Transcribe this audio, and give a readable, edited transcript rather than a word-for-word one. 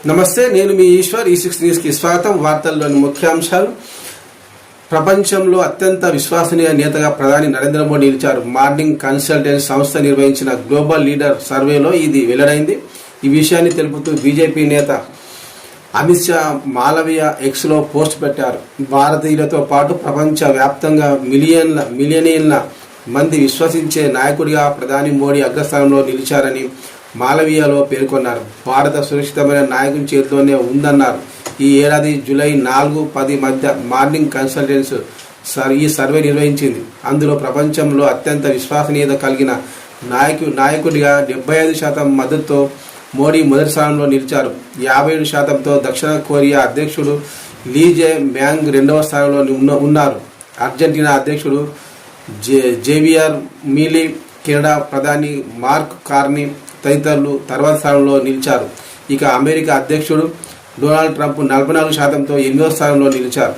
నమస్తే, నేను మీ ఈశ్వర్. E6 న్యూస్కి స్వాగతం. వార్తల్లోని ముఖ్యాంశాలు. ప్రపంచంలో అత్యంత విశ్వసనీయ నేతగా ప్రధాని నరేంద్ర మోడీ నిలిచారు. మార్నింగ్ కన్సల్టెన్సీ సంస్థ నిర్వహించిన గ్లోబల్ లీడర్ సర్వేలో ఇది వెల్లడైంది. ఈ విషయాన్ని తెలుపుతూ బీజేపీ నేత అమిత్ షా మాలవీయ ఎక్స్లో పోస్ట్ పెట్టారు. భారతీయులతో పాటు ప్రపంచ వ్యాప్తంగా మిలియన్ల మంది విశ్వసించే నాయకుడిగా ప్రధాని మోడీ అగ్రస్థానంలో నిలిచారని మాలవీయలో పేర్కొన్నారు. భారత సురక్షితమైన నాయకుని చేతిలోనే ఉందన్నారు. ఈ ఏడాది జూలై 4-10 మధ్య మార్నింగ్ కన్సల్టెన్సీ ఈ సర్వే నిర్వహించింది. అందులో ప్రపంచంలో అత్యంత విశ్వసనీయత కలిగిన నాయకుడిగా 75% మద్దతుతో మోడీ మొదటి స్థానంలో నిలిచారు. 57%తో దక్షిణ కొరియా అధ్యక్షుడు లీ జే మ్యాంగ్ రెండవ స్థానంలో ఉన్నారు. అర్జెంటీనా అధ్యక్షుడు జేవియర్ మిలీ, కెనడా ప్రధాని మార్క్ కార్నీ తదితరులు తర్వాత స్థానంలో నిలిచారు. ఇక అమెరికా అధ్యక్షుడు డొనాల్డ్ ట్రంప్ 44%తో 8వ స్థానంలో నిలిచారు.